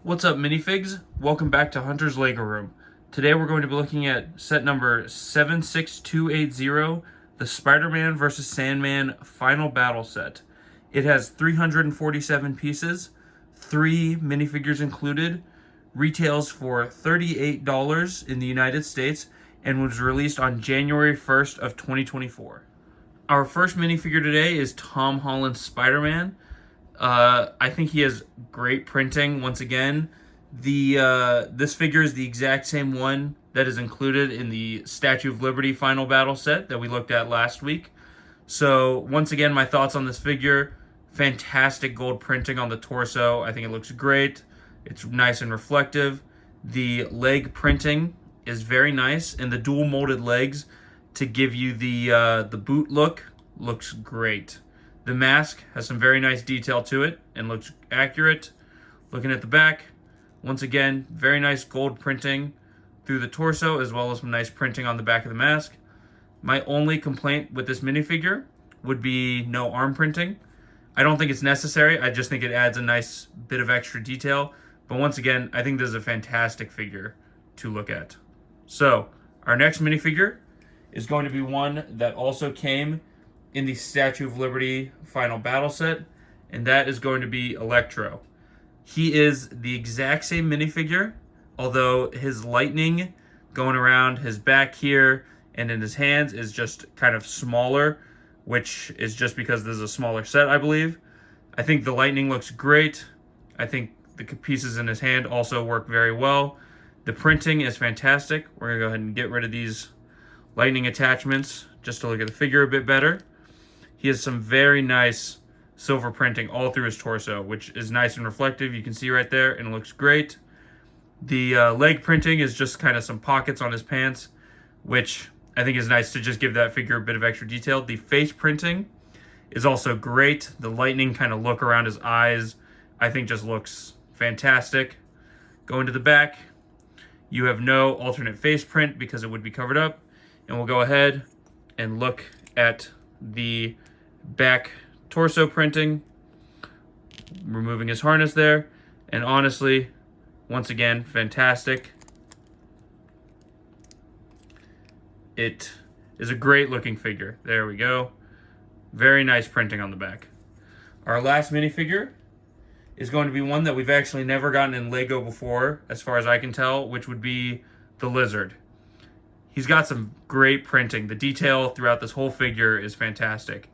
What's up, minifigs? Welcome back to Hunter's Lego Room. Today we're going to be looking at set number 76280, the Spider-Man vs. Sandman Final Battle Set. It has 347 pieces, 3 minifigures included, retails for $38 in the United States, and was released on January 1st of 2024. Our first minifigure today is Tom Holland's Spider-Man. I think he has great printing. Once again, this figure is the exact same one that is included in the Statue of Liberty Final Battle set that we looked at last week. So once again, my thoughts on this figure: fantastic gold printing on the torso. I think it looks great. It's nice and reflective. The leg printing is very nice, and the dual molded legs to give you the boot look looks great. The mask has some very nice detail to it and looks accurate. Looking at the back, once again, very nice gold printing through the torso, as well as some nice printing on the back of the mask. My only complaint with this minifigure would be no arm printing. I don't think it's necessary. I just think it adds a nice bit of extra detail. But once again, I think this is a fantastic figure to look at. So, our next minifigure is going to be one that also came in the Statue of Liberty Final Battle set, and that is going to be Electro. He is the exact same minifigure, although his lightning going around his back here and in his hands is just kind of smaller, which is just because this is a smaller set, I believe. I think the lightning looks great. I think the pieces in his hand also work very well. The printing is fantastic. We're going to go ahead and get rid of these lightning attachments just to look at the figure a bit better. He has some very nice silver printing all through his torso, which is nice and reflective. You can see right there, and it looks great. The leg printing is just kind of some pockets on his pants, which I think is nice to just give that figure a bit of extra detail. The face printing is also great. The lightning kind of look around his eyes, I think, just looks fantastic. Going to the back, you have no alternate face print because it would be covered up. And we'll go ahead and look at the back torso printing, removing his harness there, and honestly, once again, fantastic. It is a great looking figure. There we go. Very nice printing on the back. Our last minifigure is going to be one that we've actually never gotten in Lego before, as far as I can tell, which would be the Lizard. He's got some great printing. The detail throughout this whole figure is fantastic.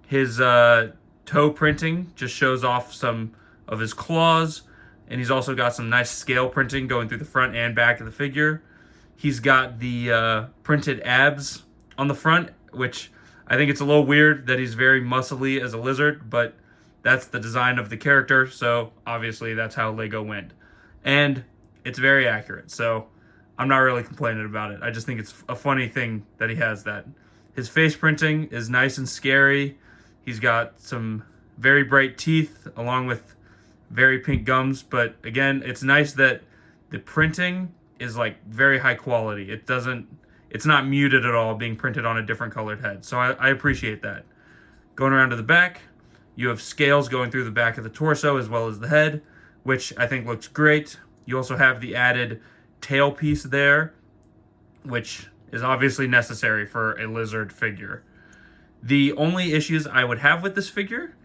His toe printing just shows off some of his claws, and he's also got some nice scale printing going through the front and back of the figure. He's got the printed abs on the front, which I think it's a little weird that he's very muscly as a lizard, but that's the design of the character, so obviously that's how Lego went. And it's very accurate, so I'm not really complaining about it. I just think it's a funny thing that he has that. His face printing is nice and scary. He's got some very bright teeth along with very pink gums. But again, it's nice that the printing is like very high quality. It's not muted at all, being printed on a different colored head. So I appreciate that. Going around to the back, you have scales going through the back of the torso as well as the head, which I think looks great. You also have the added tail piece there, which is obviously necessary for a lizard figure. The only issues I would have with this figure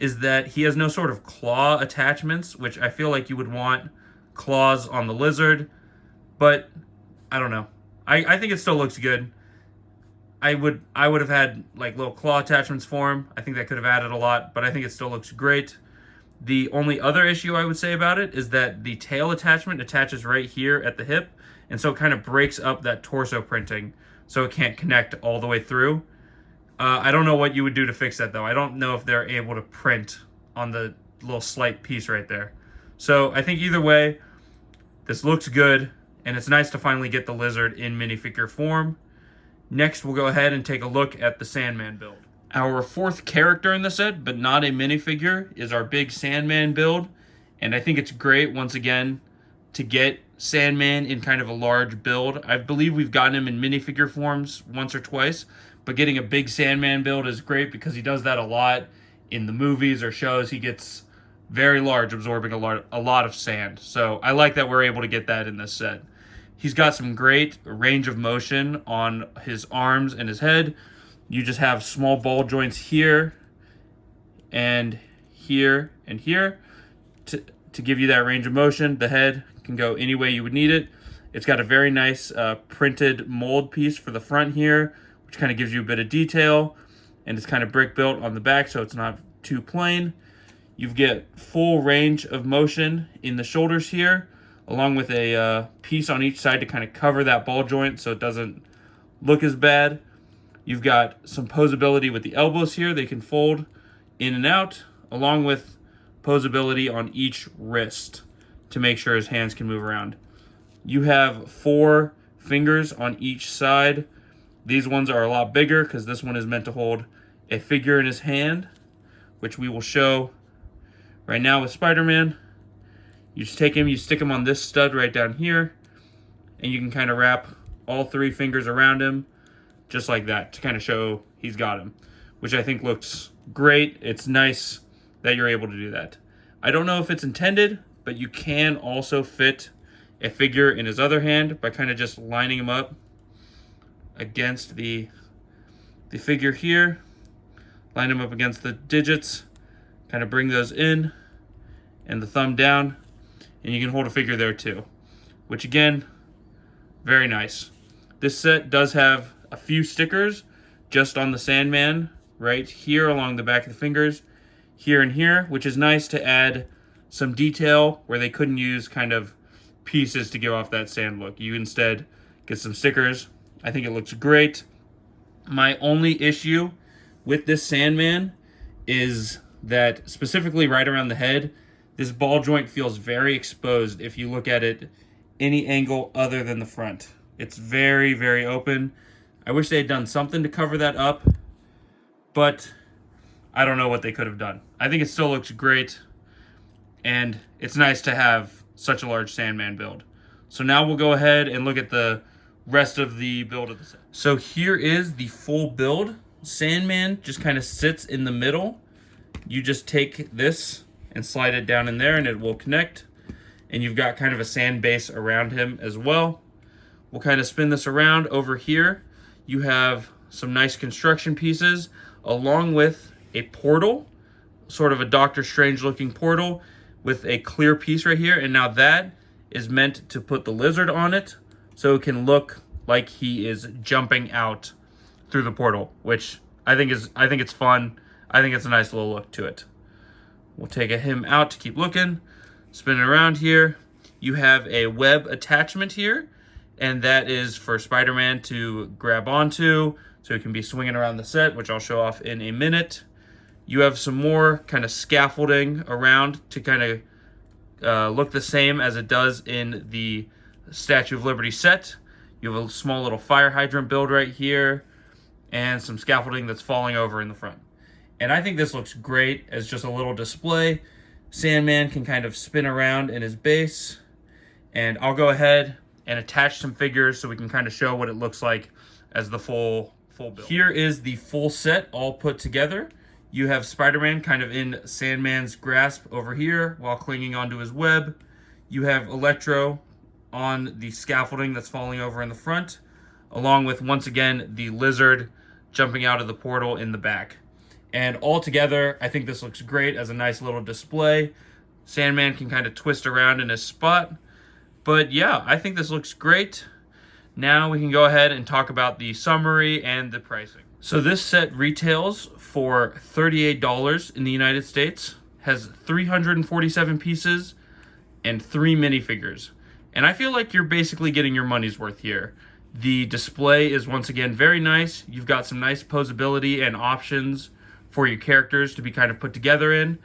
is that he has no sort of claw attachments, which I feel like you would want claws on the lizard, but I don't know. I think it still looks good. I would have had like little claw attachments for him. I think that could have added a lot, but I think it still looks great. The only other issue I would say about it is that the tail attachment attaches right here at the hip, and so it kind of breaks up that torso printing, so it can't connect all the way through. I don't know what you would do to fix that, though. I don't know if they're able to print on the little slight piece right there. So I think either way, this looks good, and it's nice to finally get the lizard in minifigure form. Next, we'll go ahead and take a look at the Sandman build. Our fourth character in the set, but not a minifigure, is our big Sandman build. And I think it's great, once again, to get Sandman in kind of a large build. I believe we've gotten him in minifigure forms once or twice, but getting a big Sandman build is great because he does that a lot in the movies or shows. He gets very large, absorbing a lot of sand. So I like that we're able to get that in this set. He's got some great range of motion on his arms and his head. You just have small ball joints here and here and here to give you that range of motion. The head can go any way you would need it. It's got a very nice printed mold piece for the front here, which kind of gives you a bit of detail, and it's kind of brick built on the back, so it's not too plain. You get full range of motion in the shoulders here, along with a piece on each side to kind of cover that ball joint so it doesn't look as bad. You've got some posability with the elbows here. They can fold in and out, along with posability on each wrist to make sure his hands can move around. You have 4 fingers on each side. These ones are a lot bigger because this one is meant to hold a figure in his hand, which we will show right now with Spider-Man. You just take him, you stick him on this stud right down here, and you can kind of wrap all 3 fingers around him, just like that, to kind of show he's got him, which I think looks great. It's nice that you're able to do that. I don't know if it's intended, but you can also fit a figure in his other hand by kind of just lining him up against the figure here. Line him up against the digits, kind of bring those in, and the thumb down, and you can hold a figure there too, which again, very nice. This set does have a few stickers just on the Sandman right here along the back of the fingers, here and here, which is nice to add some detail where they couldn't use kind of pieces to give off that sand look. You instead get some stickers. I think it looks great. My only issue with this Sandman is that specifically right around the head, this ball joint feels very exposed if you look at it any angle other than the front. It's very, very open. I wish they had done something to cover that up, but I don't know what they could have done. I think it still looks great, and it's nice to have such a large Sandman build. So now we'll go ahead and look at the rest of the build of the set. So here is the full build. Sandman just kind of sits in the middle. You just take this and slide it down in there and it will connect. And you've got kind of a sand base around him as well. We'll kind of spin this around. Over here, you have some nice construction pieces along with a portal, sort of a Doctor Strange looking portal with a clear piece right here. And now that is meant to put the lizard on it so it can look like he is jumping out through the portal, which I think it's fun. I think it's a nice little look to it. We'll take him out to keep looking. Spin it around here. You have a web attachment here, and that is for Spider-Man to grab onto so he can be swinging around the set, which I'll show off in a minute. You have some more kind of scaffolding around to kind of look the same as it does in the Statue of Liberty set. You have a small little fire hydrant build right here and some scaffolding that's falling over in the front. And I think this looks great as just a little display. Sandman can kind of spin around in his base, and I'll go ahead and attach some figures so we can kind of show what it looks like as the full build. Here is the full set all put together. You have Spider-Man kind of in Sandman's grasp over here while clinging onto his web. You have Electro on the scaffolding that's falling over in the front, along with, once again, the lizard jumping out of the portal in the back. And all together, I think this looks great as a nice little display. Sandman can kind of twist around in his spot. But yeah, I think this looks great. Now we can go ahead and talk about the summary and the pricing. So this set retails for $38 in the United States, has 347 pieces and 3 minifigures. And I feel like you're basically getting your money's worth here. The display is once again very nice. You've got some nice posability and options for your characters to be kind of put together in.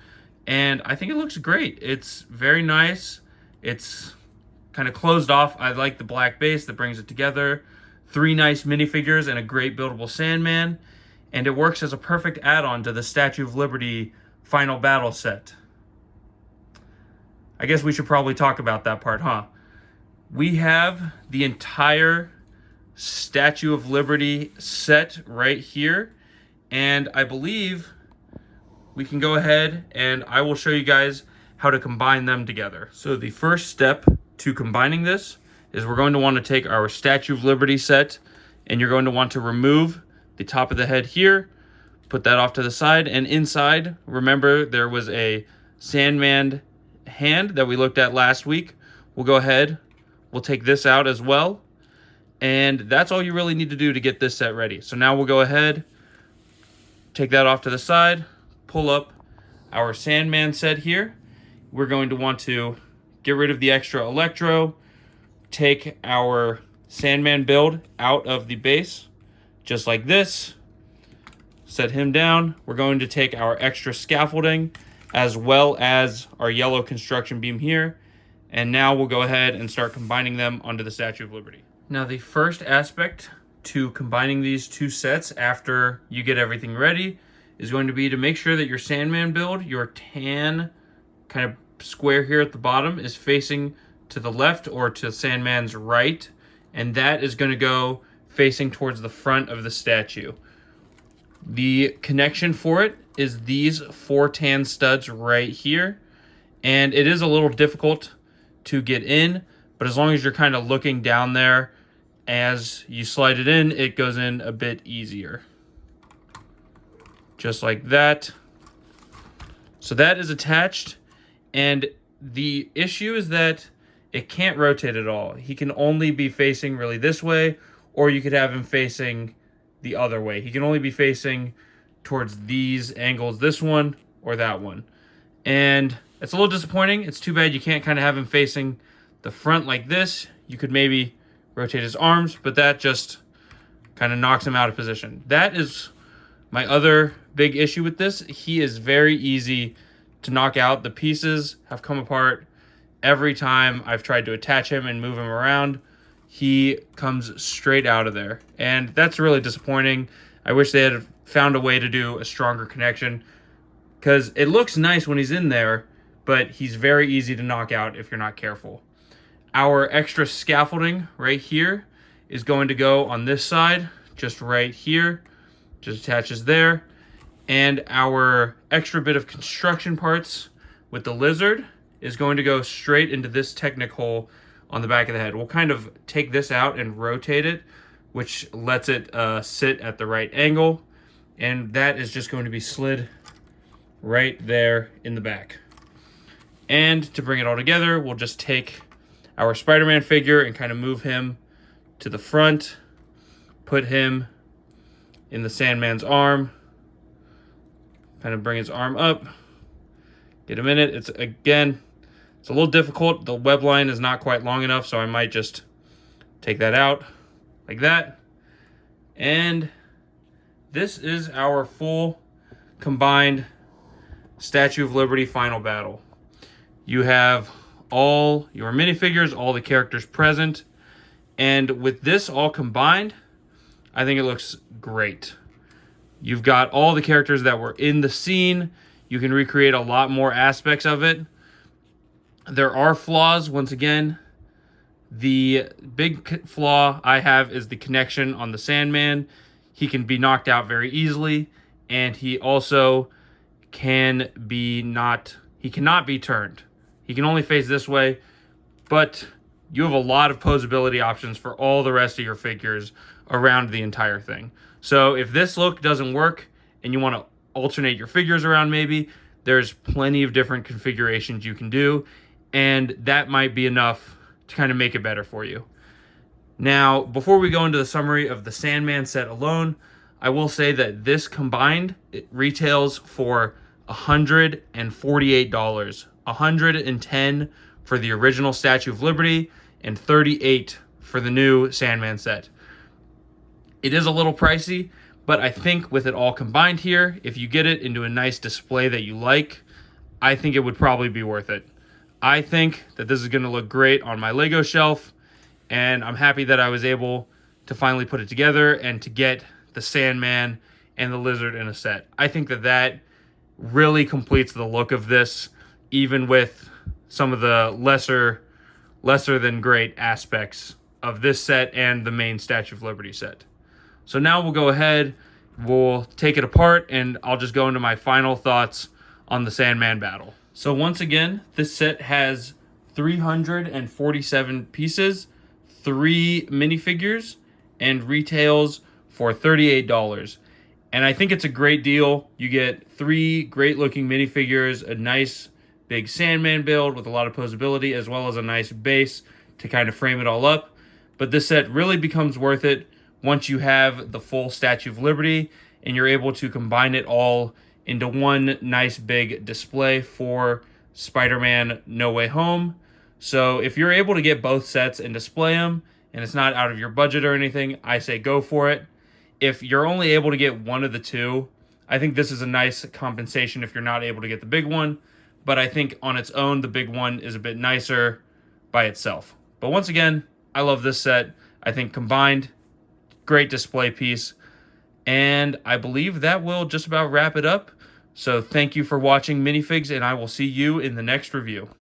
And I think it looks great. It's very nice. It's kind of closed off. I like the black base that brings it together. 3 nice minifigures and a great buildable Sandman. And it works as a perfect add-on to the Statue of Liberty Final Battle set. I guess we should probably talk about that part, huh? We have the entire Statue of Liberty set right here. And I believe we can go ahead and I will show you guys how to combine them together. So the first step to combining this is we're going to want to take our Statue of Liberty set, and you're going to want to remove the top of the head here, put that off to the side, and inside, remember there was a Sandman hand that we looked at last week. We'll go ahead, we'll take this out as well, and that's all you really need to do to get this set ready. So now we'll go ahead, take that off to the side, pull up our Sandman set here. We're going to want to get rid of the extra electro, take our Sandman build out of the base, just like this, set him down. We're going to take our extra scaffolding as well as our yellow construction beam here, and now we'll go ahead and start combining them onto the Statue of Liberty. Now the first aspect to combining these two sets after you get everything ready is going to be to make sure that your Sandman build, your tan kind of square here at the bottom, is facing to the left or to Sandman's right, and that is going to go facing towards the front of the statue. The connection for it is these 4 tan studs right here, and it is a little difficult to get in, but as long as you're kind of looking down there as you slide it in, it goes in a bit easier. Just like that. So that is attached, and the issue is that it can't rotate at all. He can only be facing really this way, or you could have him facing the other way. He can only be facing towards these angles, this one or that one. And it's a little disappointing. It's too bad you can't kind of have him facing the front like this. You could maybe rotate his arms, but that just kind of knocks him out of position. That is my other big issue with this. He is very easy to knock out. The pieces have come apart every time I've tried to attach him and move him around. He comes straight out of there, and that's really disappointing. I wish they had found a way to do a stronger connection, because it looks nice when he's in there, but he's very easy to knock out if you're not careful. Our extra scaffolding right here is going to go on this side, just right here, just attaches there. And our extra bit of construction parts with the lizard is going to go straight into this Technic hole on the back of the head. We'll kind of take this out and rotate it, which lets it sit at the right angle, and that is just going to be slid right there in the back. And to bring it all together, we'll just take our Spider-Man figure and kind of move him to the front, put him in the Sandman's arm, kind of bring his arm up, get him in it. It's a little difficult. The web line is not quite long enough, so I might just take that out like that. And this is our full combined Statue of Liberty final battle. You have all your minifigures, all the characters present, and with this all combined, I think it looks great. You've got all the characters that were in the scene. You can recreate a lot more aspects of it. There are flaws. Once again, the big flaw I have is the connection on the Sandman. He can be knocked out very easily, and he also cannot be turned. He can only face this way, but you have a lot of posability options for all the rest of your figures around the entire thing. So if this look doesn't work and you want to alternate your figures around, maybe there's plenty of different configurations you can do, and that might be enough to kind of make it better for you. Now, before we go into the summary of the Sandman set alone, I will say that this combined, it retails for $148, $110 for the original Statue of Liberty, and $38 for the new Sandman set. It is a little pricey, but I think with it all combined here, if you get it into a nice display that you like, I think it would probably be worth it. I think that this is going to look great on my Lego shelf, and I'm happy that I was able to finally put it together and to get the Sandman and the Lizard in a set. I think that that really completes the look of this, even with some of the lesser than great aspects of this set and the main Statue of Liberty set. So now we'll go ahead, we'll take it apart, and I'll just go into my final thoughts on the Sandman battle. So once again, this set has 347 pieces, 3 minifigures, and retails for $38. And I think it's a great deal. You get 3 great looking minifigures, a nice big Sandman build with a lot of posability, as well as a nice base to kind of frame it all up. But this set really becomes worth it once you have the full Statue of Liberty and you're able to combine it all into one nice big display for Spider-Man No Way Home. So if you're able to get both sets and display them, and it's not out of your budget or anything, I say go for it. If you're only able to get one of the two, I think this is a nice compensation if you're not able to get the big one. But I think on its own, the big one is a bit nicer by itself. But once again, I love this set. I think combined, great display piece. And I believe that will just about wrap it up. So thank you for watching Minifigs, and I will see you in the next review.